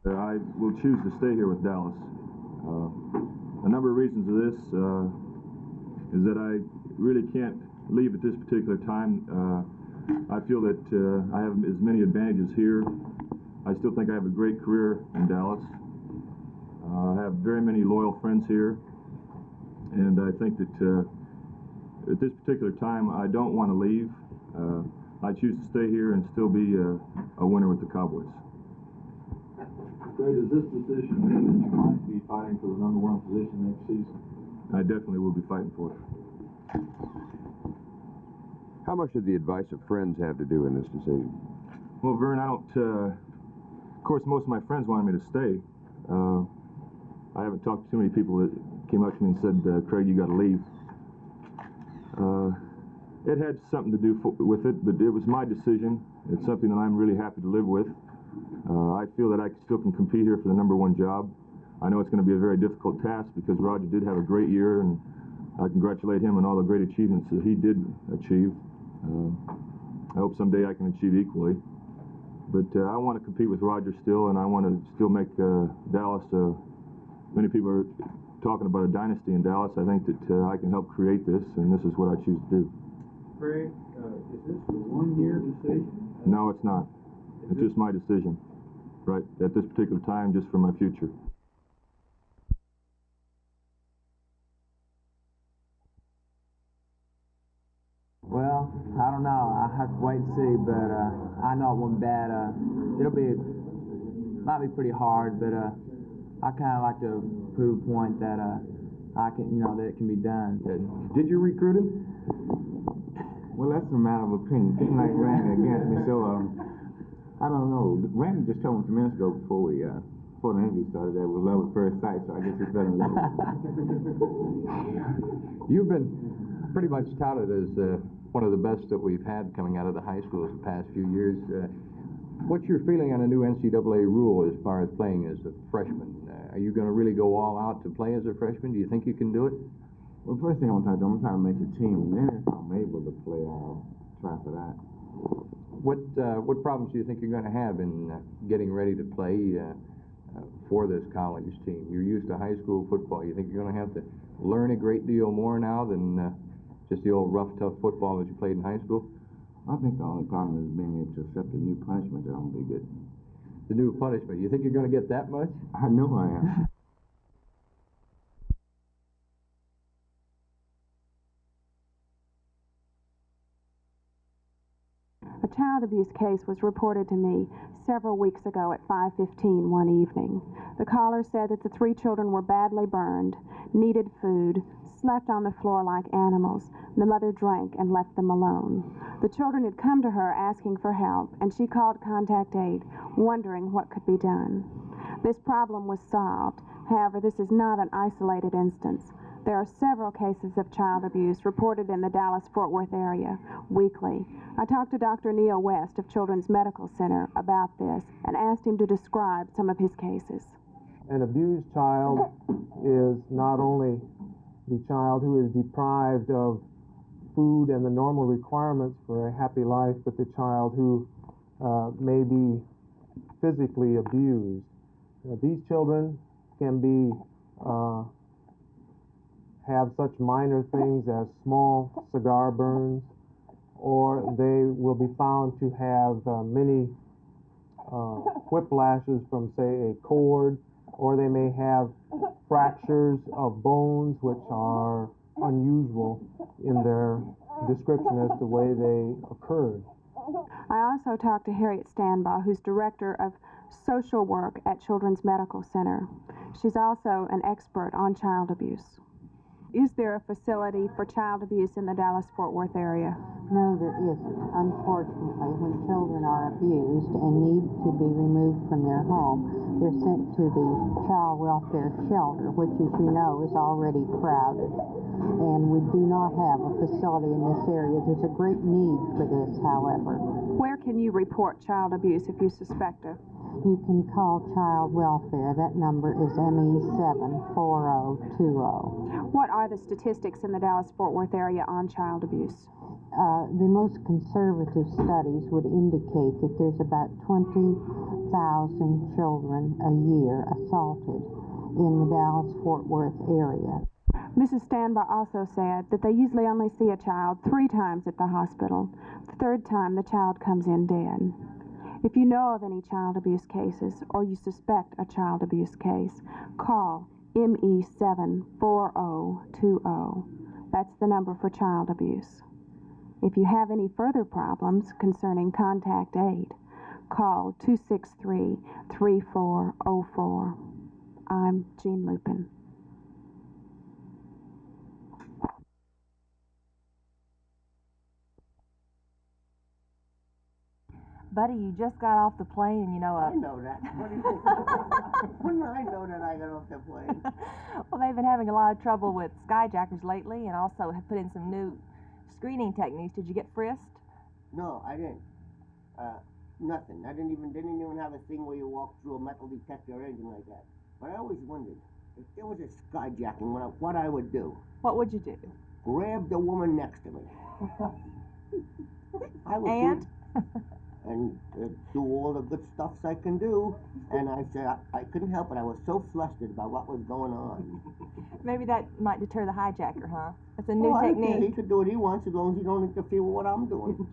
I will choose to stay here with Dallas. A number of reasons of this is that I really can't leave at this particular time. I feel that I have as many advantages here. I still think I have a great career in Dallas. I have very many loyal friends here, and I think that at this particular time I don't want to leave. I choose to stay here and still be a winner with the Cowboys. Greg, does this decision mean that you might be fighting for the #1 position next season? I definitely will be fighting for it. How much did the advice of friends have to do in this decision? Well, Vern, I don't, of course, most of my friends wanted me to stay. I haven't talked to too many people that came up to me and said, Craig, you got to leave. It had something to do with it, but it was my decision. It's something that I'm really happy to live with. I feel that I still can compete here for the #1 job. I know it's going to be a very difficult task because Roger did have a great year, and I congratulate him on all the great achievements that he did achieve. I hope someday I can achieve equally. But I want to compete with Roger still, and I want to still make Dallas. Many people are talking about a dynasty in Dallas. I think that I can help create this, and this is what I choose to do. Craig, is this a 1-year decision? No, it's not. It's just my decision, right, at this particular time, just for my future. Well, I don't know. I have to wait and see, but I know it wasn't bad. Might be pretty hard, but I kind of like to prove a point that I can, that it can be done. Did you recruit him? Well, that's a matter of opinion. Seems like Randy against me, so I don't know. Randy just told me a few minutes ago before the interview started that it was love at first sight, so I guess he fell in love. You've been pretty much touted as one of the best that we've had coming out of the high schools the past few years. What's your feeling on the new NCAA rule as far as playing as a freshman? Are you going to really go all out to play as a freshman? Do you think you can do it? Well, first thing I'm trying to do, I'm trying to make the team, and then if I'm able to play, I'll try for that. What problems do you think you're going to have in getting ready to play for this college team? You're used to high school football. You think you're going to have to learn a great deal more now than just the old rough, tough football that you played in high school? I think the only problem is being able to accept the new punishment that I'm going to be getting. The new punishment? You think you're going to get that much? I know I am. A child abuse case was reported to me several weeks ago at 5:15 one evening. The caller said that the 3 children were badly burned, needed food, slept on the floor like animals. The mother drank and left them alone. The children had come to her asking for help, and she called Contact Aid, wondering what could be done. This problem was solved. However, this is not an isolated instance. There are several cases of child abuse reported in the Dallas-Fort Worth area weekly. I talked to Dr. Neil West of Children's Medical Center about this and asked him to describe some of his cases. An abused child is not only the child who is deprived of food and the normal requirements for a happy life, but the child who may be physically abused. These children can be have such minor things as small cigar burns, or they will be found to have many whiplashes from, say, a cord, or they may have fractures of bones which are unusual in their description as to the way they occurred. I also talked to Harriet Stanbaugh, who's director of social work at Children's Medical Center. She's also an expert on child abuse. Is there a facility for child abuse in the Dallas-Fort Worth area? No, there isn't. Unfortunately, when children are abused and need to be removed from their home, they're sent to the child welfare shelter, which, as you know, is already crowded. And we do not have a facility in this area. There's a great need for this, however. Where can you report child abuse if you suspect it? You can call child welfare. That number is ME74020. What are the statistics in the Dallas-Fort Worth area on child abuse? the most conservative studies would indicate that there's about 20,000 children a year assaulted in the Dallas-Fort Worth area. Mrs. Stanbaugh also said that they usually only see a child 3 times at the hospital. The 3rd time, the child comes in dead. If you know of any child abuse cases or you suspect a child abuse case, call ME74020. That's the number for child abuse. If you have any further problems concerning contact aid, call 263-3404. I'm Jean Lupin. Buddy, you just got off the plane and I know that. What do you think? Wouldn't I know that I got off the plane? Well, they've been having a lot of trouble with skyjackers lately and also have put in some new screening techniques. Did you get frisked? No, I didn't. Nothing. I didn't even have a thing where you walk through a metal detector or anything like that. But I always wondered, if there was a skyjacking, what I would do. What would you do? Grab the woman next to me. I would And? And do all the good stuffs I can do. And I said, I couldn't help it. I was so flustered about what was going on. Maybe that might deter the hijacker, huh? That's a new I don't care. technique. He could do what he wants as long as he don't interfere with what I'm doing.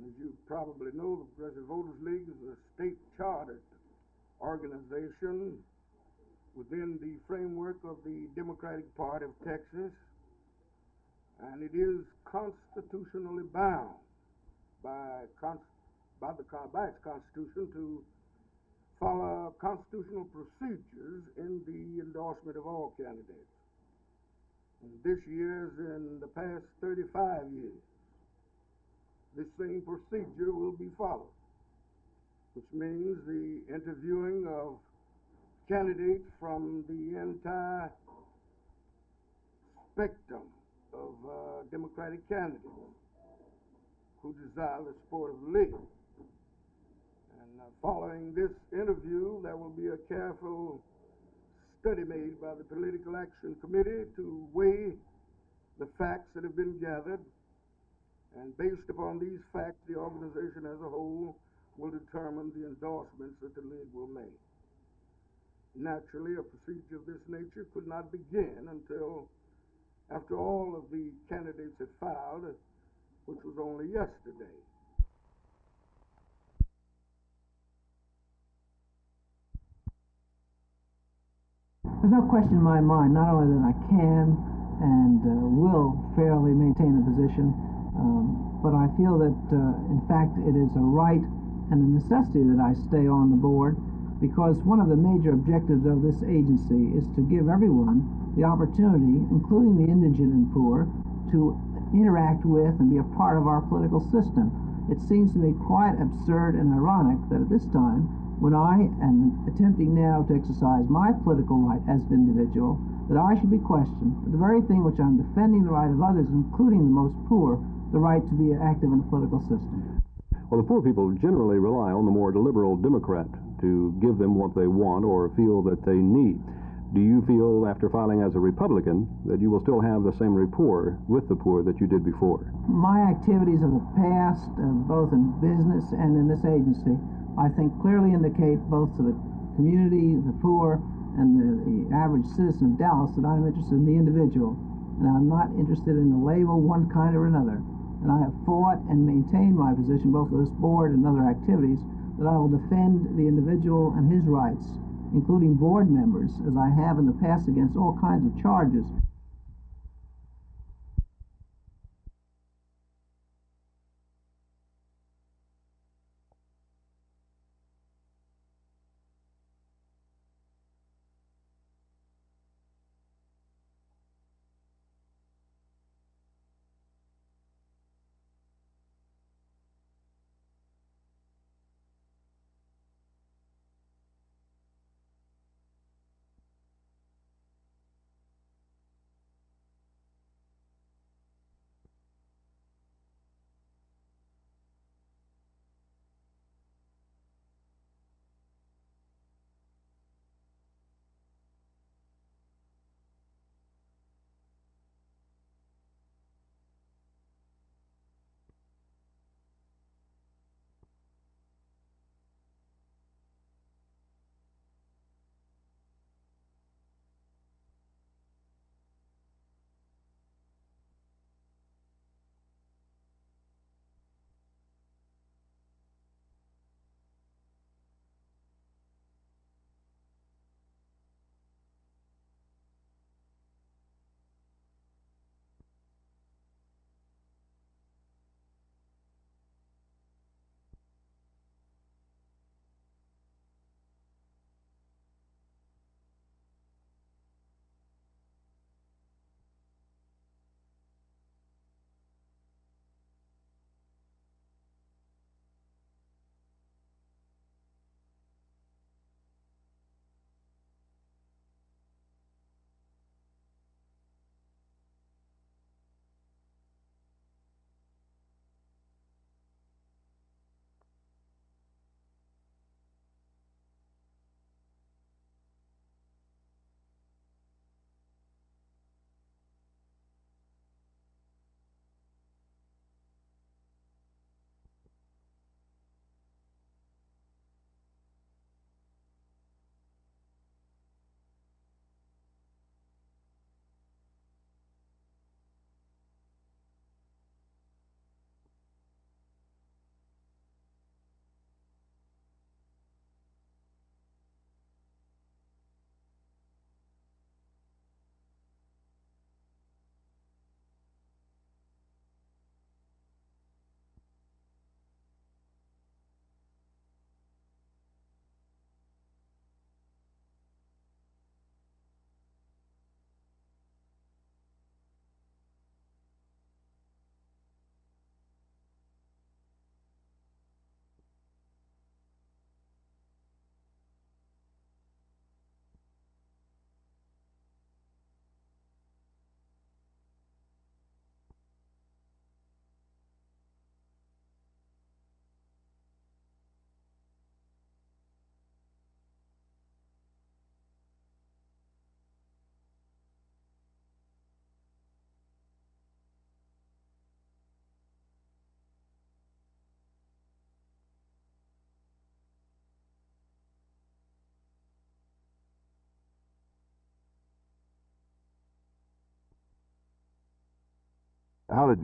As you probably know, the Progressive Voters League is a state-chartered organization within the framework of the Democratic Party of Texas, and it is constitutionally bound by its constitution to follow constitutional procedures in the endorsement of all candidates. And this year, as in the past 35 years, this same procedure will be followed, which means the interviewing of candidates from the entire spectrum of Democratic candidates who desire the support of the league. And following this interview, there will be a careful study made by the Political Action Committee to weigh the facts that have been gathered. And based upon these facts, the organization as a whole will determine the endorsements that the league will make. Naturally, a procedure of this nature could not begin until after all of the candidates had filed, which was only yesterday. There's no question in my mind, not only that I can and will fairly maintain the position, but I feel that, in fact, it is a right and a necessity that I stay on the board, because one of the major objectives of this agency is to give everyone the opportunity, including the indigent and poor, to interact with and be a part of our political system. It seems to me quite absurd and ironic that at this time, when I am attempting now to exercise my political right as an individual, that I should be questioned for the very thing which I'm defending the right of others, including the most poor, the right to be active in the political system. Well, the poor people generally rely on the more liberal Democrat to give them what they want or feel that they need. Do you feel, after filing as a Republican, that you will still have the same rapport with the poor that you did before? My activities of the past, both in business and in this agency, I think clearly indicate both to the community, the poor, and the average citizen of Dallas that I'm interested in the individual, and I'm not interested in the label one kind or another. And I have fought and maintained my position, both with this board and other activities, that I will defend the individual and his rights, including board members, as I have in the past against all kinds of charges.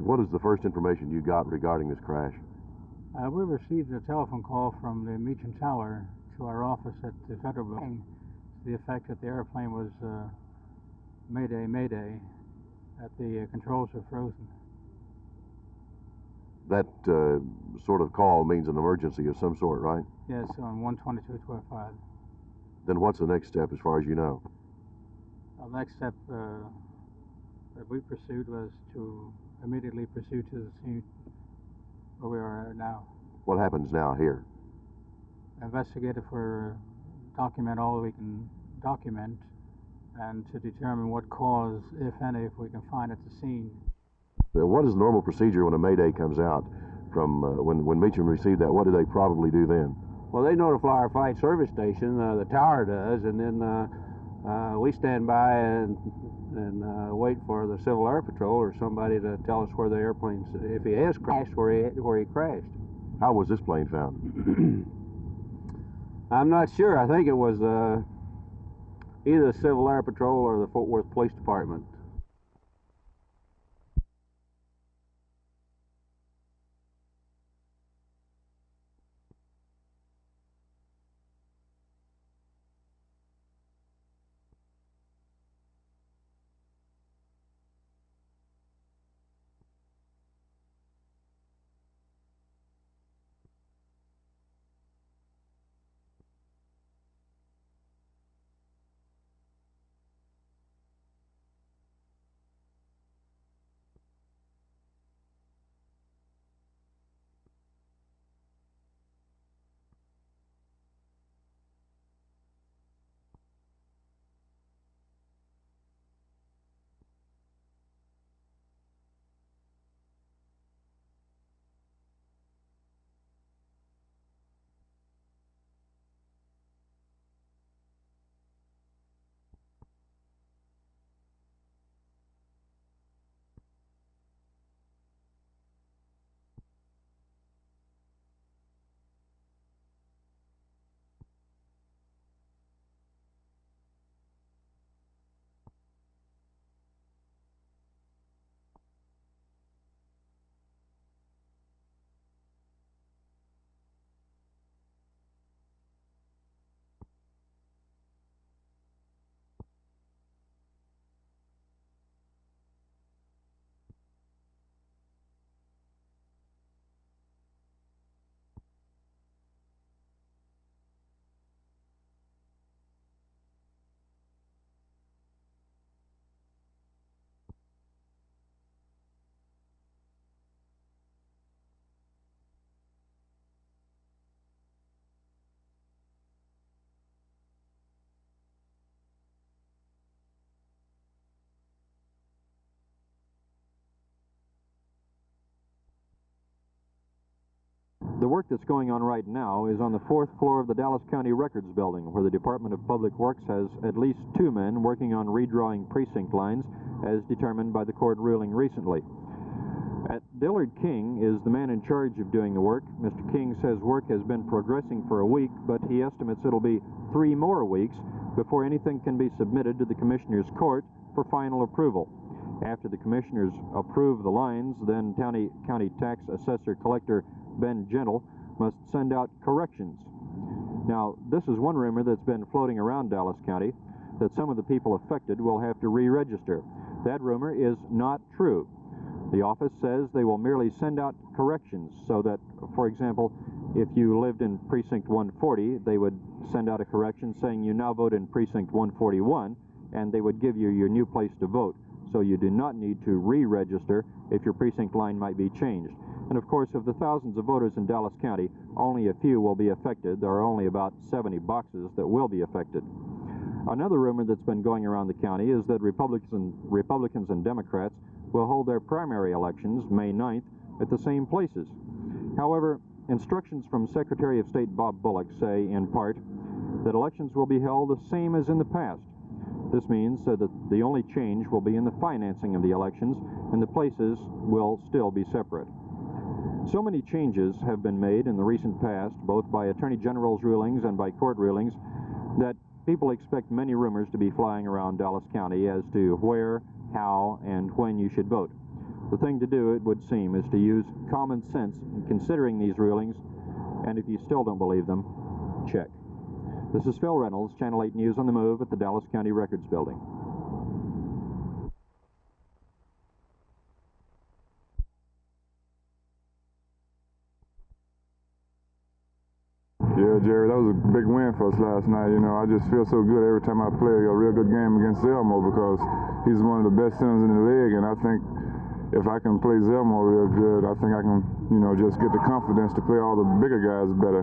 What is the first information you got regarding this crash? We received a telephone call from the Meacham Tower to our office at the Federal Building the effect that the airplane was Mayday, Mayday, that the controls were frozen. That sort of call means an emergency of some sort, right? Yes, on 122.12.5. Then what's the next step as far as you know? The next step that we pursued was to immediately pursue to the scene where we are now. What happens now here? Investigate if we're document all we can document, and to determine what cause, if any, if we can find at the scene. What is the normal procedure when a Mayday comes out from when Meacham received that? What do they probably do then? Well, they notify our flight service station, the tower does, and then we stand by and wait for the Civil Air Patrol or somebody to tell us where the airplane's, if he has crashed, where he crashed. How was this plane found? I'm not sure. I think it was either the Civil Air Patrol or the Fort Worth Police Department. The work that's going on right now is on the 4th floor of the Dallas County Records Building, where the Department of Public Works has at least 2 men working on redrawing precinct lines, as determined by the court ruling recently. Dillard King is the man in charge of doing the work. Mr. King says work has been progressing for a week, but he estimates it'll be 3 more weeks before anything can be submitted to the Commissioner's Court for final approval. After the Commissioners approve the lines, then County Tax Assessor Collector Ben Gentle must send out corrections. Now, this is one rumor that's been floating around Dallas County, that some of the people affected will have to re-register. That rumor is not true. The office says they will merely send out corrections, so that, for example, if you lived in Precinct 140, they would send out a correction saying you now vote in Precinct 141, and they would give you your new place to vote. So you do not need to re-register if your precinct line might be changed. And of course, of the thousands of voters in Dallas County, only a few will be affected. There are only about 70 boxes that will be affected. Another rumor that's been going around the county is that Republicans and Democrats will hold their primary elections May 9th at the same places. However, instructions from Secretary of State Bob Bullock say, in part, that elections will be held the same as in the past. This means that the only change will be in the financing of the elections, and the places will still be separate. So many changes have been made in the recent past, both by Attorney General's rulings and by court rulings, that people expect many rumors to be flying around Dallas County as to where, how, and when you should vote. The thing to do, it would seem, is to use common sense in considering these rulings, and if you still don't believe them, check. This is Phil Reynolds, Channel 8 News on the Move at the Dallas County Records Building. Yeah, Jerry, that was a big win for us last night. You know, I just feel so good every time I play a real good game against Zelmo because he's one of the best centers in the league, and I think if I can play Zelmo real good, I think I can, you know, just get the confidence to play all the bigger guys better.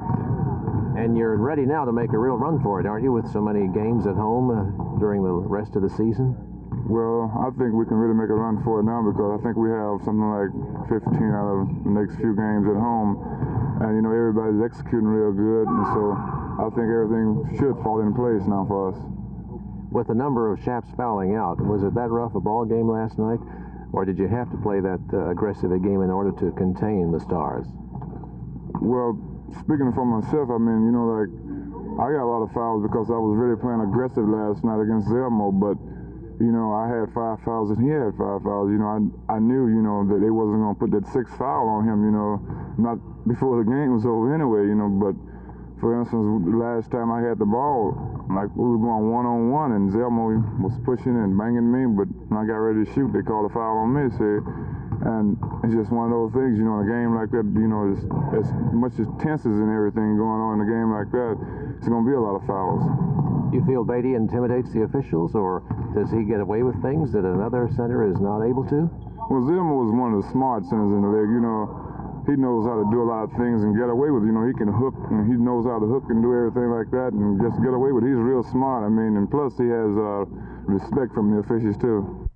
And you're ready now to make a real run for it, aren't you, with so many games at home during the rest of the season? Well, I think we can really make a run for it now because I think we have something like 15 out of the next few games at home. And, you know, everybody's executing real good, and so I think everything should fall in place now for us. With the number of Shaps fouling out, was it that rough a ball game last night? Or did you have to play that aggressive a game in order to contain the Stars? Well, speaking for myself, I mean, you know, like, I got a lot of fouls because I was really playing aggressive last night against Zelmo, but, you know, I had 5 fouls and he had 5 fouls. You know, I knew, you know, that they wasn't going to put that 6th foul on him, you know, not before the game was over anyway, you know, but for instance, last time I had the ball, like we were going one-on-one and Zelmo was pushing and banging me, but when I got ready to shoot, they called a foul on me, see? And it's just one of those things, you know, in a game like that, you know, as much as tenses and everything going on in a game like that, it's going to be a lot of fouls. Do you feel Beatty intimidates the officials, or does he get away with things that another center is not able to? Well, Zelmo was one of the smart centers in the league, you know. He knows how to do a lot of things and get away with it. You know, he can hook, and he knows how to hook and do everything like that and just get away with it. He's real smart, I mean, and plus he has respect from the officials, too.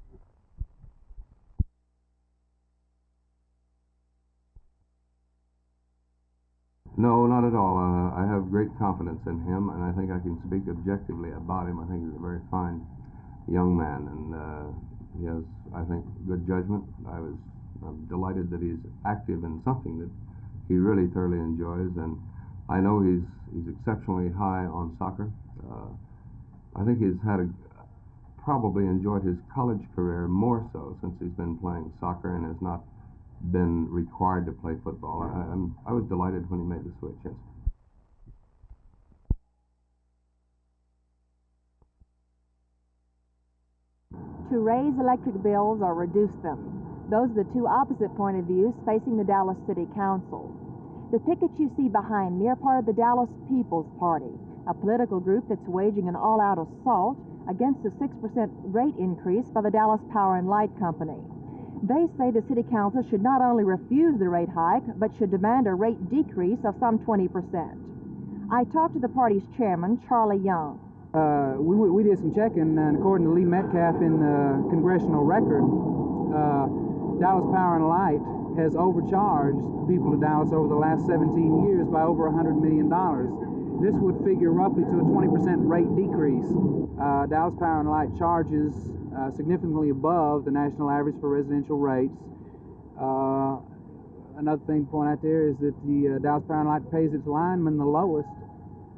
No, not at all. I have great confidence in him, and I think I can speak objectively about him. I think he's a very fine young man, and he has, I think, good judgment. I'm delighted that he's active in something that he really thoroughly enjoys, and I know he's exceptionally high on soccer. I think he's probably enjoyed his college career more so since he's been playing soccer and has not been required to play football. I was delighted when he made the switch, yes. To raise electric bills or reduce them. Those are the two opposite point of views facing the Dallas City Council. The pickets you see behind me are part of the Dallas People's Party, a political group that's waging an all-out assault against the 6% rate increase by the Dallas Power and Light Company. They say the City Council should not only refuse the rate hike, but should demand a rate decrease of some 20%. I talked to the party's chairman, Charlie Young. We did some checking, and according to Lee Metcalf in the Congressional Record, Dallas Power and Light has overcharged the people of Dallas over the last 17 years by over $100 million. This would figure roughly to a 20% rate decrease. Dallas Power and Light charges significantly above the national average for residential rates. Another thing to point out there is that the Dallas Power and Light pays its linemen the lowest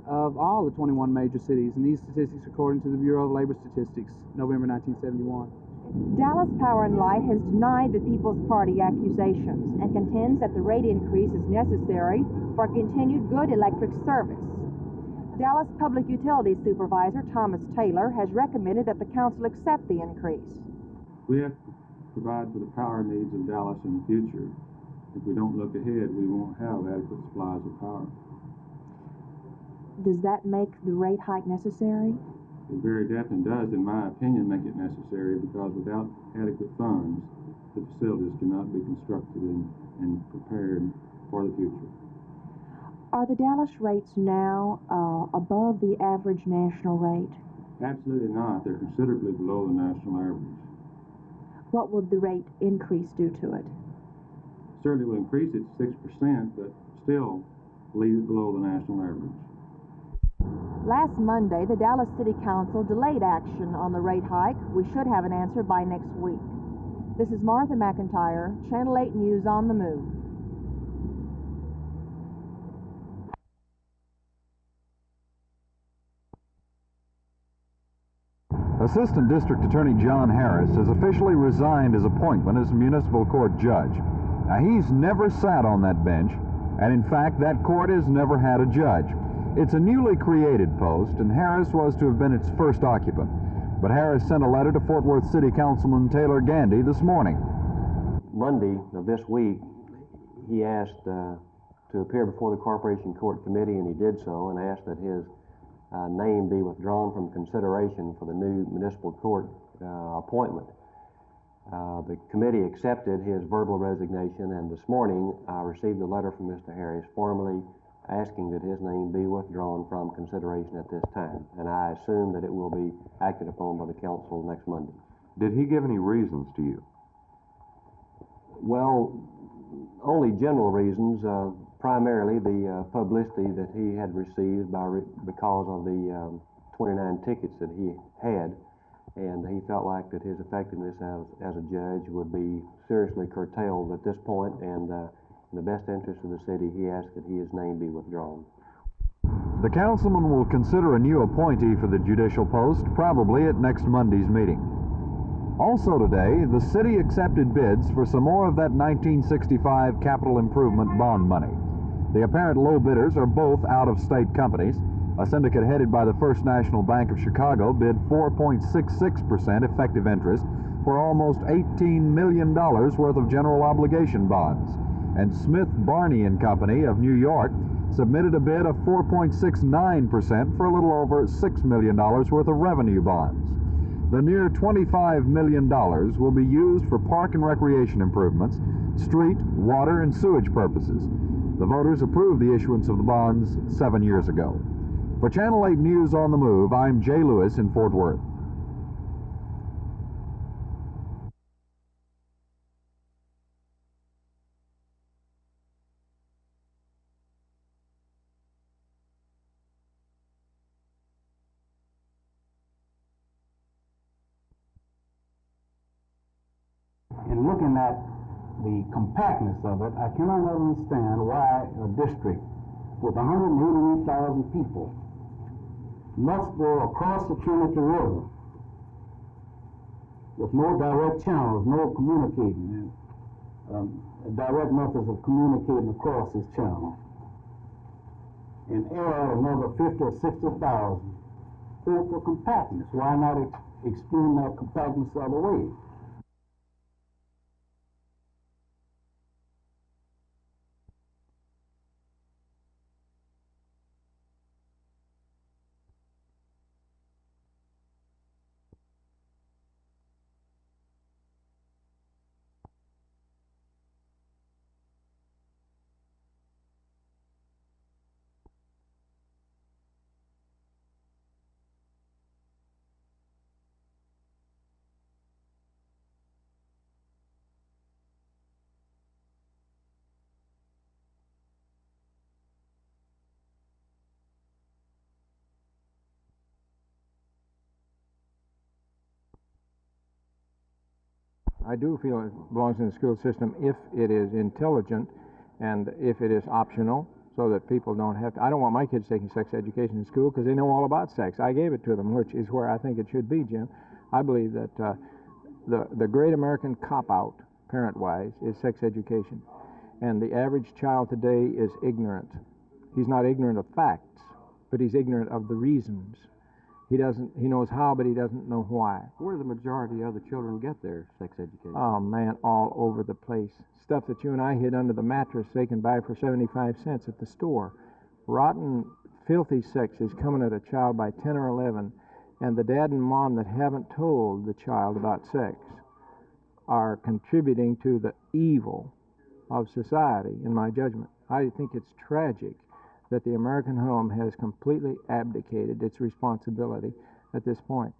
of all the 21 major cities, and these statistics according to the Bureau of Labor Statistics, November 1971. Dallas Power and Light has denied the People's Party accusations and contends that the rate increase is necessary for continued good electric service. Dallas Public Utilities Supervisor Thomas Taylor has recommended that the council accept the increase. We have to provide for the power needs of Dallas in the future. If we don't look ahead, we won't have adequate supplies of power. Does that make the rate hike necessary? It very definitely does, in my opinion, make it necessary because without adequate funds, the facilities cannot be constructed and prepared for the future. Are the Dallas rates now above the average national rate? Absolutely not. They're considerably below the national average. What would the rate increase do to it? Certainly will increase it to 6%, but still leave it below the national average. Last Monday, the Dallas City Council delayed action on the rate hike. We should have an answer by next week. This is Martha McIntyre, Channel 8 News on the Move. Assistant District Attorney John Harris has officially resigned his appointment as municipal court judge. Now, he's never sat on that bench, and in fact, that court has never had a judge. It's a newly created post, and Harris was to have been its first occupant. But Harris sent a letter to Fort Worth City Councilman Taylor Gandy this morning. Monday of this week, he asked to appear before the Corporation Court Committee, and he did so, and asked that his name be withdrawn from consideration for the new municipal court appointment. The committee accepted his verbal resignation, and this morning I received a letter from Mr. Harris formally asking that his name be withdrawn from consideration at this time, and I assume that it will be acted upon by the council next Monday. Did he give any reasons to you? Well, only general reasons, primarily the publicity that he had received because of the 29 tickets that he had, and he felt like that his effectiveness as a judge would be seriously curtailed at this point, and in the best interest of the city, he asked that his name be withdrawn. The councilman will consider a new appointee for the judicial post, probably at next Monday's meeting. Also today, the city accepted bids for some more of that 1965 capital improvement bond money. The apparent low bidders are both out-of-state companies. A syndicate headed by the First National Bank of Chicago bid 4.66% effective interest for almost $18 million worth of general obligation bonds. And Smith, Barney and Company of New York submitted a bid of 4.69% for a little over $6 million worth of revenue bonds. The near $25 million will be used for park and recreation improvements, street, water, and sewage purposes. The voters approved the issuance of the bonds 7 years ago. For Channel 8 News on the Move, I'm Jay Lewis in Fort Worth. In looking at the compactness of it, I cannot understand why a district with 188,000 people must go across the Trinity River with no direct channels, no communicating, direct methods of communicating across this channel, and add another 50 or 60,000 for compactness. Why not extend that compactness the other way? I do feel it belongs in the school system if it is intelligent and if it is optional, so that people don't have to. I don't want my kids taking sex education in school because they know all about sex. I gave it to them, which is where I think it should be, Jim. I believe that the great American cop-out, parent-wise, is sex education. And the average child today is ignorant. He's not ignorant of facts, but he's ignorant of the reasons. He knows how, but he doesn't know why. Where do the majority of the children get their sex education? Oh, man, all over the place. Stuff that you and I hid under the mattress they can buy for 75 cents at the store. Rotten, filthy sex is coming at a child by 10 or 11, and the dad and mom that haven't told the child about sex are contributing to the evil of society, in my judgment. I think it's tragic that the American home has completely abdicated its responsibility at this point.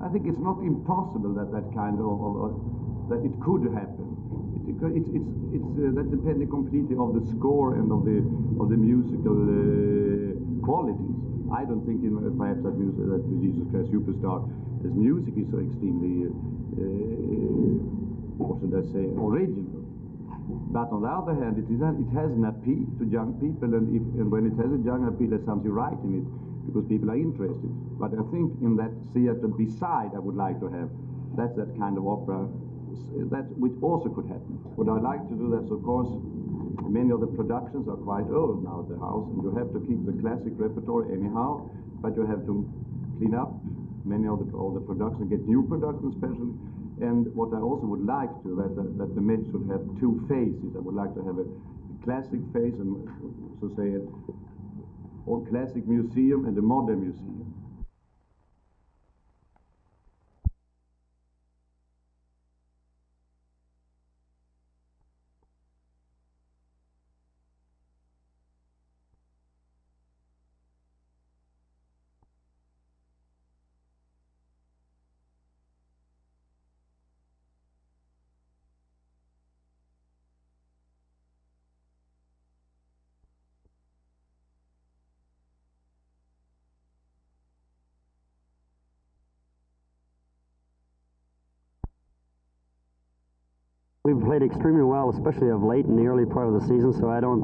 I think it's not impossible that that kind of that it could happen. That's depending completely of the score and of the musical qualities. I don't think perhaps that the Jesus Christ Superstar, as music is so extremely what should I say, original. But on the other hand, it has an appeal to young people, and when it has a young appeal, there's something right in it, because people are interested. But I think in that theater beside, I would like to have that kind of opera, which also could happen. What I like to do, that's of course, many of the productions are quite old now at the house, and you have to keep the classic repertoire anyhow, but you have to clean up many of the productions, get new productions especially. And what I also would like to, that the Met should have two phases. I would like to have a classic phase, and so say a classic museum and a modern museum. We've played extremely well, especially of late in the early part of the season, so I don't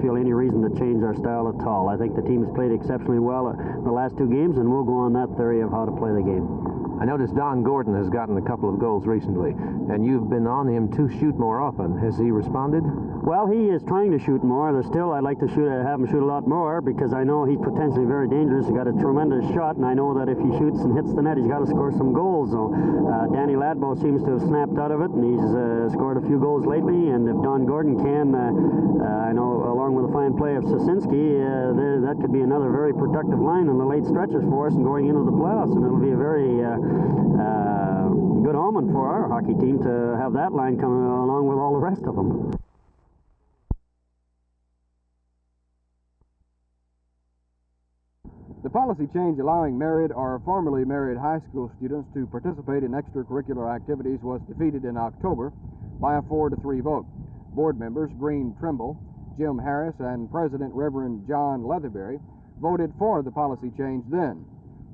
feel any reason to change our style at all. I think the team's played exceptionally well the last two games, and we'll go on that theory of how to play the game. I noticed Don Gordon has gotten a couple of goals recently, and you've been on him to shoot more often. Has he responded? Well, he is trying to shoot more. There's still, I'd like to have him shoot a lot more, because I know he's potentially very dangerous. He's got a tremendous shot, and I know that if he shoots and hits the net, he's got to score some goals. So Danny Ladbo seems to have snapped out of it, and he's scored a few goals lately. And if Don Gordon can, I know along with the fine play of Sosinski, that could be another very productive line in the late stretches for us and going into the playoffs, and it'll be a very good omen for our hockey team to have that line coming along with all the rest of them. The policy change allowing married or formerly married high school students to participate in extracurricular activities was defeated in October by a 4-3 vote. Board members Green Trimble, Jim Harris, and President Reverend John Leatherberry voted for the policy change then.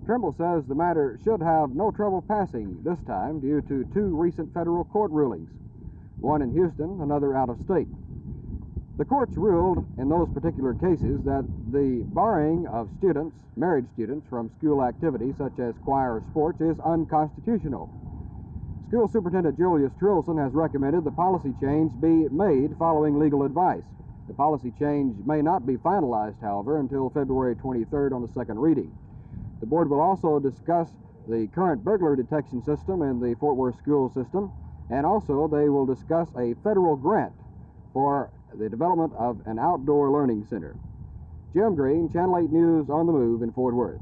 Trimble says the matter should have no trouble passing this time due to two recent federal court rulings, one in Houston, another out of state. The courts ruled in those particular cases that the barring of students, married students, from school activities such as choir or sports is unconstitutional. School Superintendent Julius Trilson has recommended the policy change be made following legal advice. The policy change may not be finalized, however, until February 23rd on the second reading. The board will also discuss the current burglar detection system in the Fort Worth school system, and also they will discuss a federal grant for the development of an outdoor learning center. Jim Green, Channel 8 News on the Move in Fort Worth.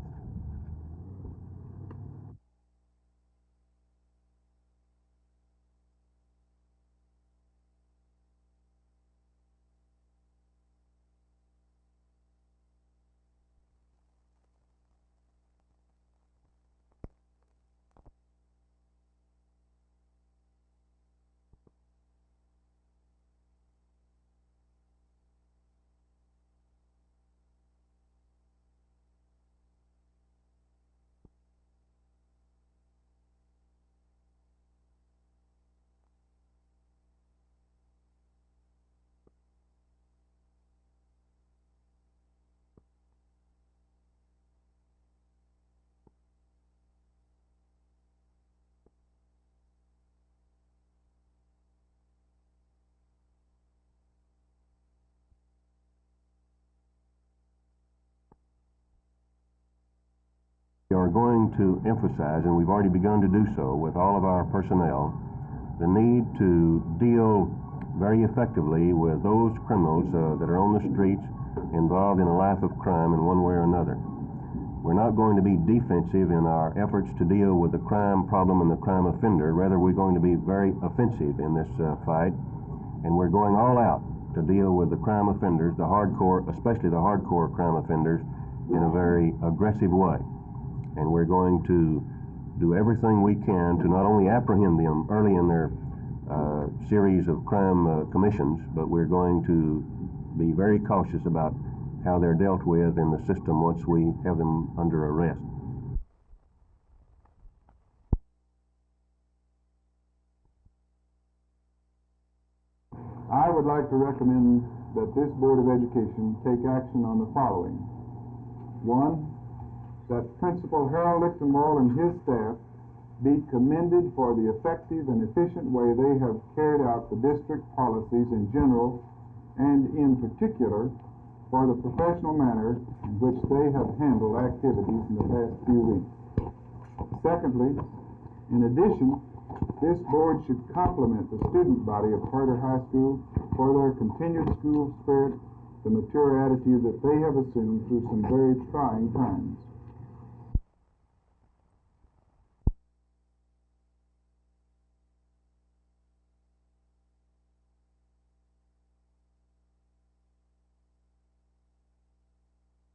We are going to emphasize, and we've already begun to do so with all of our personnel, the need to deal very effectively with those criminals that are on the streets involved in a life of crime in one way or another. We're not going to be defensive in our efforts to deal with the crime problem and the crime offender. Rather, we're going to be very offensive in this fight, and we're going all out to deal with the crime offenders, the hardcore, especially the hardcore crime offenders, in a very aggressive way. And we're going to do everything we can to not only apprehend them early in their series of crime commissions, but we're going to be very cautious about how they're dealt with in the system once we have them under arrest. I would like to recommend that this Board of Education take action on the following. 1, that Principal Harold Lichtenwald and his staff be commended for the effective and efficient way they have carried out the district policies in general and in particular for the professional manner in which they have handled activities in the past few weeks. Secondly, in addition, this board should compliment the student body of Carter High School for their continued school spirit, the mature attitude that they have assumed through some very trying times.